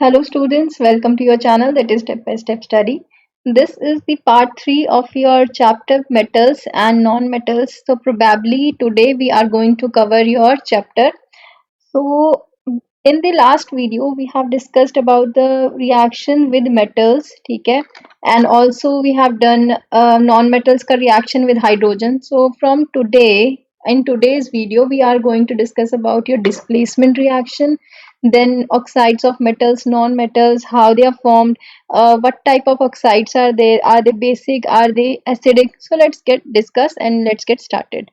Hello students, welcome to your channel that is Step by Step Study. This is the part 3 of your chapter metals and non-metals. So probably today we are going to cover your chapter. So in the last video we have discussed about the reaction with metals, ठीक है? And also we have done non-metals का reaction with hydrogen. So from today, in today's video we are going to discuss about your displacement reaction, then oxides of metals, non-metals, how they are formed, what type of oxides are there, are they basic, are they acidic. So let's get discuss and let's get started.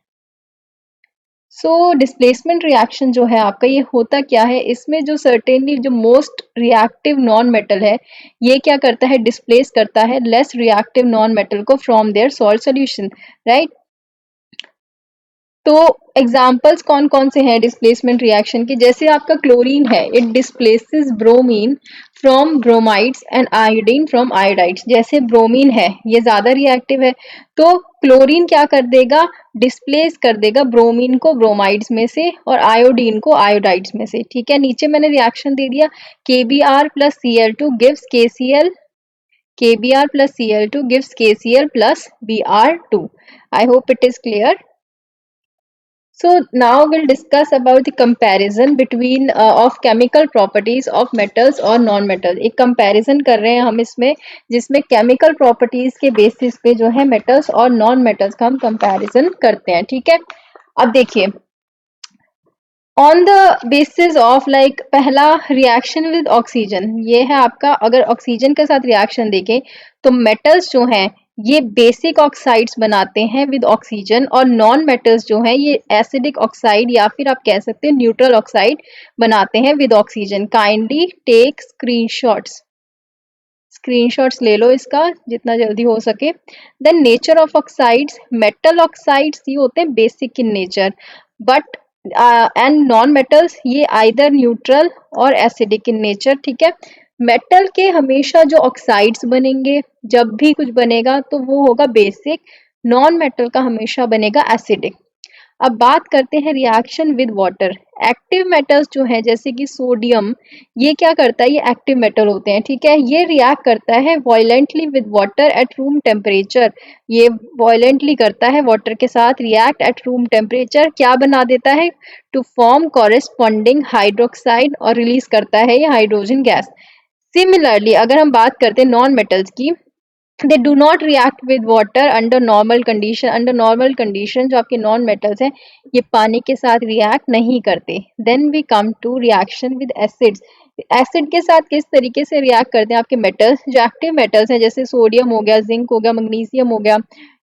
So displacement reaction जो है आपका ये होता क्या है, इसमें जो certainly जो मोस्ट रिएक्टिव नॉन मेटल है ये क्या करता है, डिस्प्लेस करता है लेस रिएक्टिव नॉन मेटल को from their salt solution, right. तो एग्जाम्पल्स कौन कौन से हैं डिस्प्लेसमेंट रिएक्शन के, जैसे आपका क्लोरीन है, it displaces bromine from bromides and iodine from iodides. जैसे ब्रोमीन है ये ज्यादा रिएक्टिव है, तो क्लोरीन क्या कर देगा, डिस्प्लेस कर देगा ब्रोमीन को ब्रोमाइड्स में से और आयोडीन को आयोडाइड्स में से, ठीक है। नीचे मैंने रिएक्शन दे दिया, KBr plus Cl2 gives KCl, KBr plus Cl2 gives KCl plus Br2. I hope it is clear. So now we'll discuss about the comparison between of chemical properties of metals और non metal. एक comparison कर रहे हैं हम इसमें, जिसमें chemical properties के basis पे जो है metals और non metals का हम comparison करते हैं, ठीक है। अब देखिए, on the basis of like पहला रिएक्शन विद ऑक्सीजन, ये है आपका, अगर ऑक्सीजन के साथ रिएक्शन देखें तो मेटल्स जो हैं ये बेसिक ऑक्साइड्स बनाते हैं विद ऑक्सीजन, और नॉन मेटल्स जो हैं ये एसिडिक ऑक्साइड या फिर आप कह सकते हैं न्यूट्रल ऑक्साइड बनाते हैं with oxygen. Kindly take screenshots, screenshots ले लो इसका जितना जल्दी हो सके। Then nature of oxides, metal oxides ये होते हैं basic in nature, but and non metals ये आइदर न्यूट्रल और एसिडिक इन नेचर, ठीक है। मेटल के हमेशा जो ऑक्साइड्स बनेंगे, जब भी कुछ बनेगा तो वो होगा बेसिक, नॉन मेटल का हमेशा बनेगा एसिडिक। अब बात करते हैं reaction with water. Active metals जो है जैसे कि सोडियम, ये क्या करता है, ये एक्टिव मेटल होते हैं, ठीक है। ये रिएक्ट करता है violently with water at room temperature, ये वायलेंटली करता है वाटर के साथ रिएक्ट एट रूम टेम्परेचर, क्या बना देता है, टू फॉर्म कॉरेस्पॉन्डिंग हाइड्रोक्साइड, और रिलीज करता है ये हाइड्रोजन गैस। सिमिलरली अगर हम बात करते हैं नॉन मेटल्स की, they do not react with water under normal condition, under normal condition जो आपके नॉन मेटल्स हैं ये पानी के साथ रिएक्ट नहीं करते। then we come to reaction with acids, acid के साथ किस तरीके से रिएक्ट करते हैं आपके मेटल्स, जो एक्टिव मेटल्स हैं जैसे सोडियम हो गया, जिंक हो गया, मैग्नीशियम हो गया,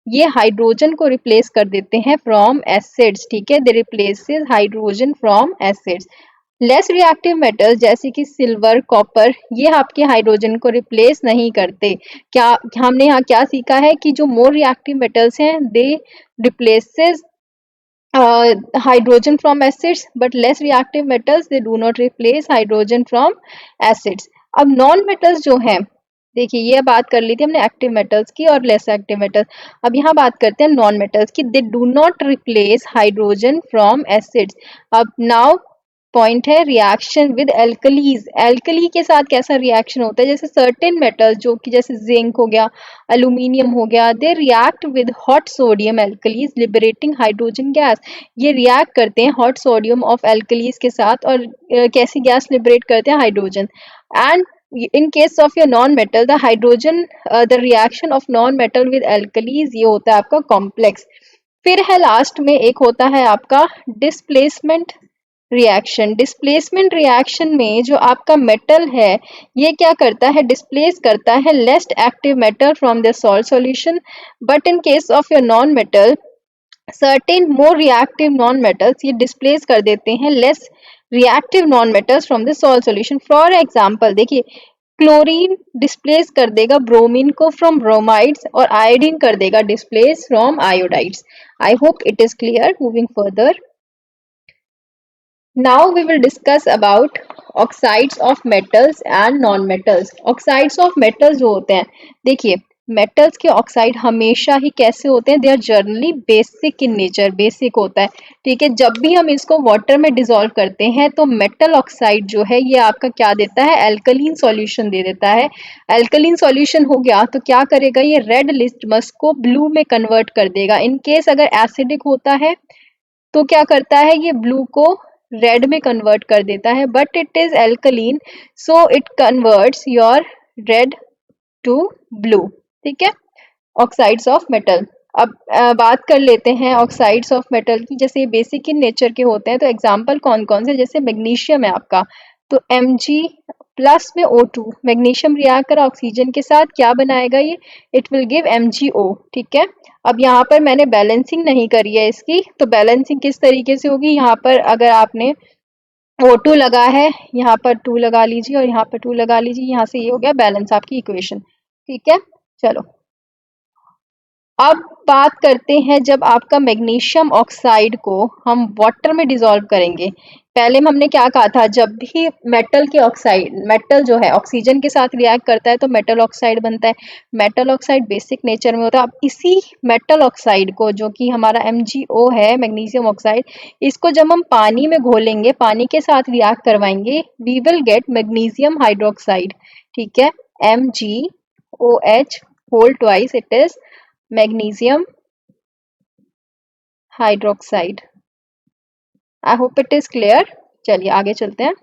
ये हाइड्रोजन को रिप्लेस कर देते हैं फ्रॉम एसिड्स, ठीक है। They replaces hydrogen from acids. Less reactive metals जैसे कि सिल्वर, कॉपर, ये आपके हाइड्रोजन को रिप्लेस नहीं करते। क्या हमने यहाँ क्या सीखा है कि जो मोर रिएक्टिव मेटल्स हैं they replaces hydrogen from acids, but less reactive metals they do not replace hydrogen from acids. अब नॉन मेटल्स जो हैं, देखिए ये बात कर ली थी हमने एक्टिव मेटल्स की और लेस एक्टिव मेटल्स, अब यहाँ बात करते हैं नॉन मेटल्स की। दे do not replace hydrogen from acids. अब नाउ पॉइंट है रिएक्शन विद एल्कलीज। एल्कली के साथ कैसा रिएक्शन होता है, जैसे सर्टेन मेटल्स जो कि जैसे जिंक हो गया, एल्यूमिनियम हो गया, दे react with hot sodium alkalis liberating hydrogen gas. ये रिएक्ट करते हैं हॉट सोडियम ऑफ एल्कलीज के साथ और कैसी गैस लिबरेट करते हैं, hydrogen. And in case of your non-metal, the hydrogen the reaction of non-metal with alkalis ये होता है आपका complex। फिर है लास्ट में एक होता है आपका डिस्प्लेसमेंट रिएक्शन। डिस्प्लेसमेंट रिएक्शन में जो आपका मेटल है ये क्या करता है, डिस्प्लेस करता है less active metal from the salt solution, but in case of your non metal certain more reactive non metals ये डिस्प्लेस कर देते हैं less reactive non metals from the salt solution. For example देखिए, chlorine displace कर देगा bromine को from bromides और iodine कर देगा displace from iodides. I hope it is clear. Moving further, now we will discuss about oxides of metals and non metals। oxides of metals जो होते हैं, देखिए मेटल्स के ऑक्साइड हमेशा ही कैसे होते हैं, they are generally basic in nature, basic होता है, ठीक है। जब भी हम इसको वाटर में डिसॉल्व करते हैं तो मेटल ऑक्साइड जो है ये आपका क्या देता है, एल्कलीन सॉल्यूशन दे देता है। एल्कलीन सॉल्यूशन हो गया तो क्या करेगा, ये रेड लिटमस को ब्लू में कन्वर्ट कर देगा। इन केस अगर एसिडिक होता है तो क्या करता है, ये ब्लू को रेड में कन्वर्ट कर देता है, but it is alkaline so it converts your red to blue, ठीक है। Oxides of metal. अब बात कर लेते हैं ऑक्साइड्स ऑफ मेटल की, जैसे ये बेसिक इन नेचर के होते हैं तो एग्जांपल कौन कौन से, जैसे मैग्नीशियम है आपका, तो Mg प्लस में O2, मैग्नीशियम रिएक्ट कर ऑक्सीजन के साथ क्या बनाएगा ये, इट विल गिव MgO, ठीक है। अब यहाँ पर मैंने बैलेंसिंग नहीं करी है इसकी, तो बैलेंसिंग किस तरीके से होगी, यहाँ पर अगर आपने O2 लगा है, यहाँ पर 2 लगा लीजिए और यहाँ पर 2 लगा लीजिए, यहाँ से ये हो गया बैलेंस आपकी इक्वेशन, ठीक है। चलो अब बात करते हैं, जब आपका मैग्नीशियम ऑक्साइड को हम वाटर में डिसॉल्व करेंगे, पहले में हमने क्या कहा था, जब भी मेटल के ऑक्साइड, मेटल जो है ऑक्सीजन के साथ रिएक्ट करता है तो मेटल ऑक्साइड बनता है। मेटल ऑक्साइड बेसिक नेचर में होता है। अब इसी मेटल ऑक्साइड को, जो कि हमारा MgO है, मैग्नीशियम ऑक्साइड, इसको जब हम पानी में घोलेंगे, पानी के साथ रिएक्ट करवाएंगे, we will get magnesium hydroxide, ठीक है। MgOH whole twice it is magnesium hydroxide. I hope it is clear. चलिए आगे चलते हैं।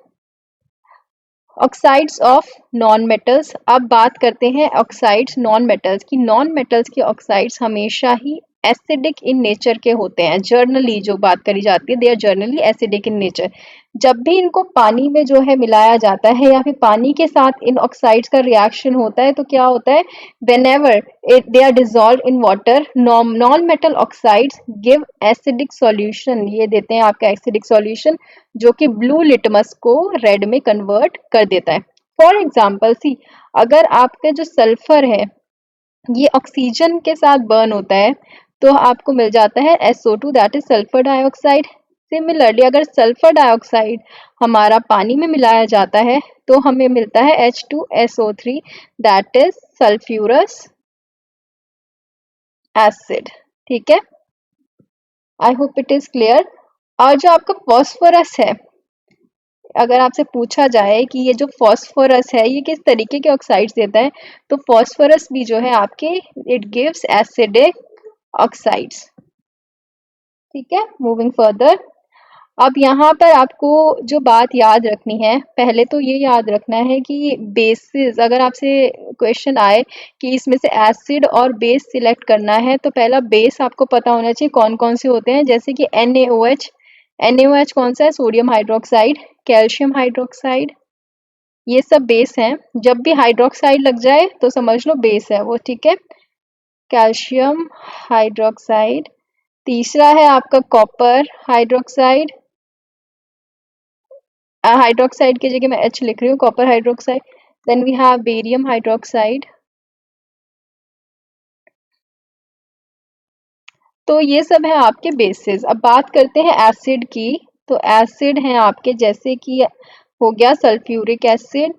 Oxides of non metals. अब बात करते हैं ऑक्साइड्स नॉन मेटल्स की। नॉन मेटल्स की ऑक्साइड्स हमेशा ही एसिडिक इन नेचर के होते हैं। जर्नली जो बात करी जाती है, they are generally acidic in nature. जब भी इनको पानी में जो है मिलाया जाता है या फिर पानी के साथ इन ऑक्साइड्स का रिएक्शन होता है तो क्या होता है, whenever they are dissolved in water, non metal oxides give acidic solution, ये देते हैं आपका एसिडिक सॉल्यूशन, जो कि ब्लू लिटमस को रेड में कन्वर्ट कर देता है। फॉर एग्जाम्पल सी, अगर आपका जो सल्फर है ये ऑक्सीजन के साथ बर्न होता है तो आपको मिल जाता है SO2, that is sulphur dioxide. Similarly अगर सल्फर डाइऑक्साइड हमारा पानी में मिलाया जाता है तो हमें मिलता है H2SO3, that is sulphurous acid, ठीक है। आई होप इट इज क्लियर। और जो आपका फॉस्फोरस है, अगर आपसे पूछा जाए कि ये जो फॉस्फोरस है ये किस तरीके के ऑक्साइड्स देता है, तो फॉस्फोरस भी जो है आपके, इट गिव्स एसिडिक ऑक्साइड्स, ठीक है। मूविंग फर्दर, अब यहाँ पर आपको जो बात याद रखनी है, पहले तो ये याद रखना है कि बेसिस, अगर आपसे क्वेश्चन आए कि इसमें से एसिड और बेस सिलेक्ट करना है तो पहला बेस आपको पता होना चाहिए कौन कौन से होते हैं, जैसे कि NaOH। NaOH कौन सा है, सोडियम हाइड्रोक्साइड, कैल्शियम हाइड्रोक्साइड, ये सब बेस हैं। जब भी हाइड्रोक्साइड लग जाए तो समझ लो बेस है वो, ठीक है। Calcium hydroxide. तीसरा है आपका कॉपर हाइड्रोक्साइड, हाइड्रोक्साइड की जगह मैं H लिख रही हूँ, copper hydroxide. Then we have barium hydroxide. तो ये सब है आपके बेसिस। अब बात करते हैं एसिड की, तो एसिड हैं आपके, जैसे कि हो गया sulphuric acid,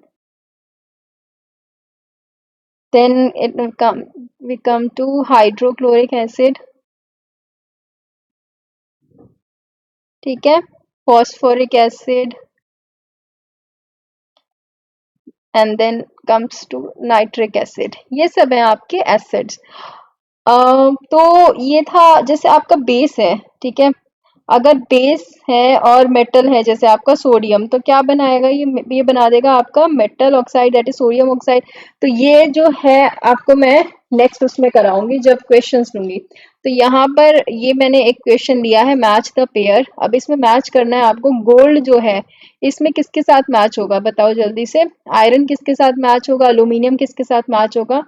then we come to hydrochloric acid, ठीक है, phosphoric acid, and then comes to nitric acid. ये सब है आपके एसिड्स। तो ये था जैसे आपका बेस है, ठीक है। अगर बेस है और मेटल है, जैसे आपका सोडियम, तो क्या बनाएगा ये बना देगा आपका metal oxide, that is sodium oxide. तो ये जो है आपको मैं नेक्स्ट उसमें कराऊंगी जब क्वेश्चंस लूंगी। तो यहाँ पर ये मैंने एक क्वेश्चन लिया है, मैच द पेयर। अब इसमें मैच करना है आपको, गोल्ड जो है इसमें किसके साथ मैच होगा, बताओ जल्दी से। आयरन किसके साथ मैच होगा, अल्यूमिनियम किसके साथ मैच होगा।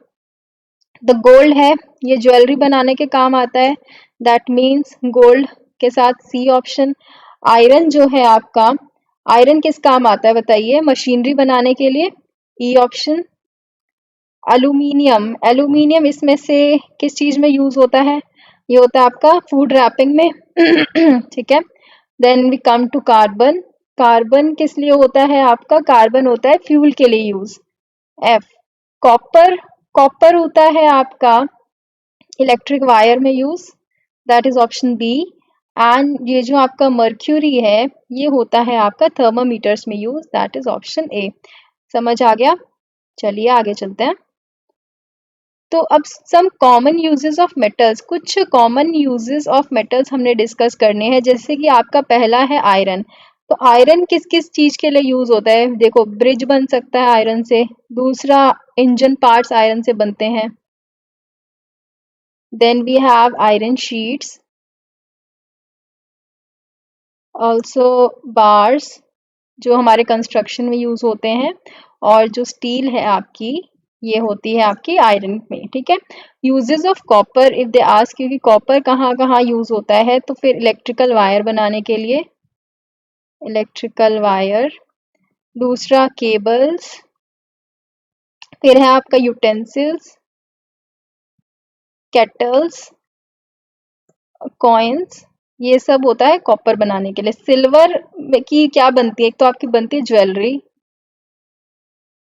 द गोल्ड है, ये ज्वेलरी बनाने के काम आता है, दैट मीन्स गोल्ड के साथ सी ऑप्शन। आयरन जो है आपका, आयरन किस काम आता है बताइए, मशीनरी बनाने के लिए, ई ऑप्शन। एल्यूमिनियम, एल्यूमिनियम इसमें से किस चीज में यूज होता है, ये होता है आपका फूड रैपिंग में ठीक है। Then we come to carbon. Carbon किस लिए होता है आपका, कार्बन होता है फ्यूल के लिए यूज, एफ। कॉपर कॉपर होता है आपका इलेक्ट्रिक वायर में use, that is option B. And ये जो आपका मर्क्यूरी है ये होता है आपका थर्मामीटर्स में use, that is option A. समझ आ गया? चलिए आगे चलते हैं। तो अब some common uses of metals, कुछ कॉमन यूजेस ऑफ मेटल्स हमने डिस्कस करने हैं। जैसे कि आपका पहला है आयरन। तो आयरन किस किस चीज के लिए यूज होता है? देखो, ब्रिज बन सकता है आयरन से। दूसरा, इंजन पार्ट्स आयरन से बनते हैं। Then we have iron sheets, also bars जो हमारे कंस्ट्रक्शन में यूज होते हैं। और जो स्टील है आपकी, ये होती है आपकी आयरन में, ठीक है। Uses of copper, if they ask, क्योंकि कॉपर कहाँ कहाँ यूज होता है, तो फिर इलेक्ट्रिकल वायर बनाने के लिए, इलेक्ट्रिकल वायर। दूसरा केबल्स। फिर है आपका यूटेंसिल्स, केटल्स, कॉइन्स, ये सब होता है कॉपर बनाने के लिए। सिल्वर की क्या बनती है? एक तो आपकी बनती है ज्वेलरी।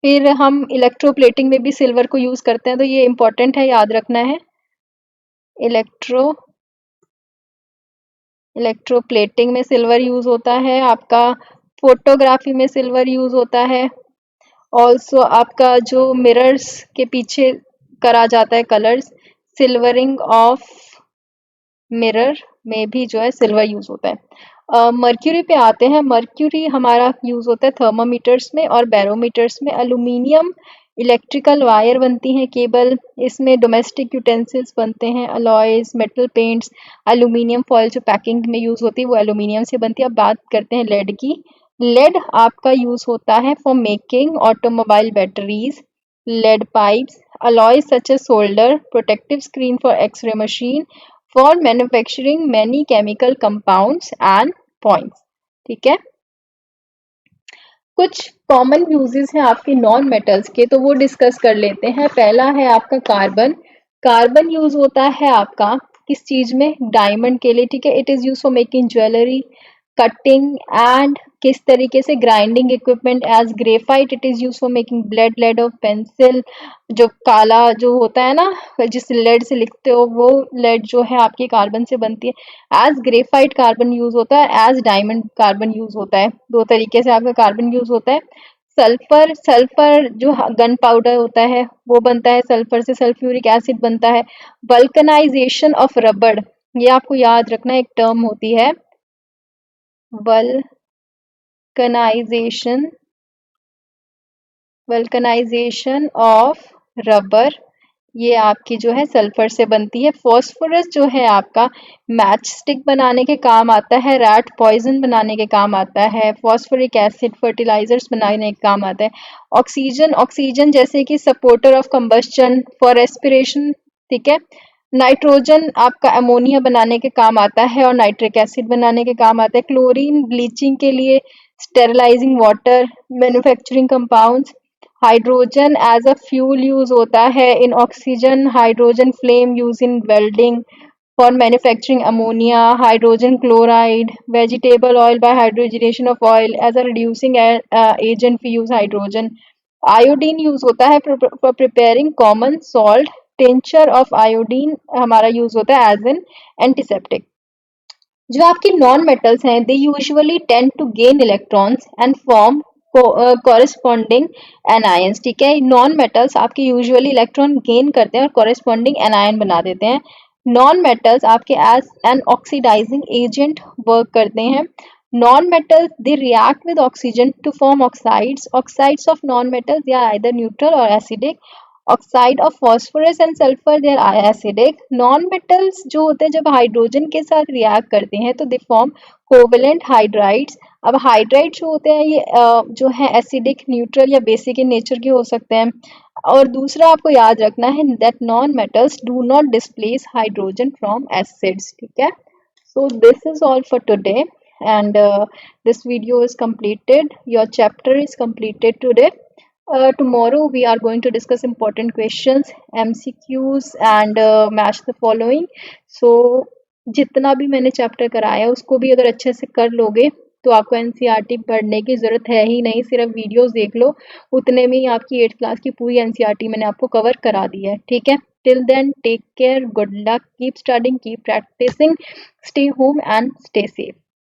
फिर हम इलेक्ट्रोप्लेटिंग में भी सिल्वर को यूज करते हैं, तो ये इंपॉर्टेंट है, याद रखना है। इलेक्ट्रोप्लेटिंग में सिल्वर यूज होता है आपका। फोटोग्राफी में सिल्वर यूज होता है। ऑल्सो आपका जो मिरर्स के पीछे करा जाता है कलर्स, सिल्वरिंग ऑफ मिरर में भी जो है सिल्वर यूज होता है। मर्क्यूरी पे आते हैं। मर्क्यूरी हमारा यूज होता है थर्मामीटर्स में और बैरोमीटर्स में। एल्यूमिनियम इलेक्ट्रिकल वायर बनती हैं, केबल। इसमें डोमेस्टिक यूटेंसिल्स बनते हैं, alloys, metal paints. Aluminium foil जो पैकिंग में यूज होती है वो एल्यूमिनियम से बनती है। अब बात करते हैं लेड की। लेड आपका यूज होता है for making automobile batteries, lead pipes, alloys such as solder, protective screen for X-ray machine, for manufacturing many chemical compounds and points। ठीक है। कुछ कॉमन यूजेस हैं आपके नॉन मेटल्स के, तो वो डिस्कस कर लेते हैं। पहला है आपका कार्बन। कार्बन यूज होता है आपका किस चीज में? डायमंड के लिए, ठीक है। It is use for making jewellery, cutting and किस तरीके से grinding equipment. As graphite it is use for making blade, lead of pencil, जो काला जो होता है ना, जिस लेड से लिखते हो, वो लेड जो है आपकी कार्बन से बनती है। एज ग्रेफाइट कार्बन यूज होता है, एज डायमंड कार्बन यूज होता है। दो तरीके से आपका कार्बन यूज होता है। सल्फर, सल्फर जो गन पाउडर होता है वो बनता है सल्फर से, सल्फ्यूरिक एसिड बनता है। वल्कनाइजेशन ऑफ रबड़, ये आपको याद रखना, एक टर्म होती है वल्कनाइजेशन, वल्कनाइजेशन ऑफ रबर, ये आपकी जो है सल्फर से बनती है। फॉस्फोरस जो है आपका मैच स्टिक बनाने के काम आता है, रैट पॉइजन बनाने के काम आता है। फॉस्फोरिक एसिड फर्टिलाइजर्स बनाने के काम आता है। ऑक्सीजन, ऑक्सीजन जैसे कि supporter of combustion for respiration, ठीक है। नाइट्रोजन आपका अमोनिया बनाने के काम आता है और नाइट्रिक एसिड बनाने के काम आता है। क्लोरीन ब्लीचिंग के लिए, sterilising water, manufacturing compounds. Hydrogen as a fuel use होता है in oxygen, hydrogen flame use in welding for manufacturing ammonia. Hydrogen chloride, vegetable oil by hydrogenation of oil as a reducing agent we use hydrogen. Iodine use होता है for preparing common salt, tincture of iodine हमारा use होता है as an antiseptic. जो आपके non metals हैं, they usually tend to gain electrons and form corresponding anions, ठीक है। नॉन मेटल्स आपके यूजुअली इलेक्ट्रॉन गेन करते हैं और कॉरेस्पॉन्डिंग एनायन बना देते हैं। नॉन मेटल्स आपके as an oxidising agent work करते हैं। Non metals they react with oxygen to form oxides. Oxides of non metals they are either neutral और acidic. Oxide of phosphorus and sulphur they are acidic. Non metals जो होते हैं जब hydrogen के साथ react करते हैं तो दे फॉर्म कोवेलेंट हाइड्राइड्स। अब हाइड्राइड जो होते हैं ये जो है एसिडिक, न्यूट्रल या बेसिक इन नेचर के हो सकते हैं। और दूसरा आपको याद रखना है that non metals do not displace hydrogen from acids, ठीक है। So this is all for today, and this video is completed. Your chapter is completed today. Tomorrow we are going to discuss important questions, MCQs, and match the following. So जितना भी मैंने chapter कराया उसको भी अगर अच्छे से कर लोगे तो आपको एनसीईआरटी पढ़ने की ज़रूरत है ही नहीं, सिर्फ वीडियोस देख लो, उतने में ही आपकी 8th क्लास की पूरी एनसीईआरटी मैंने आपको कवर करा दी है, ठीक है। Till then take care, good luck, keep studying, keep practising, stay home and stay safe.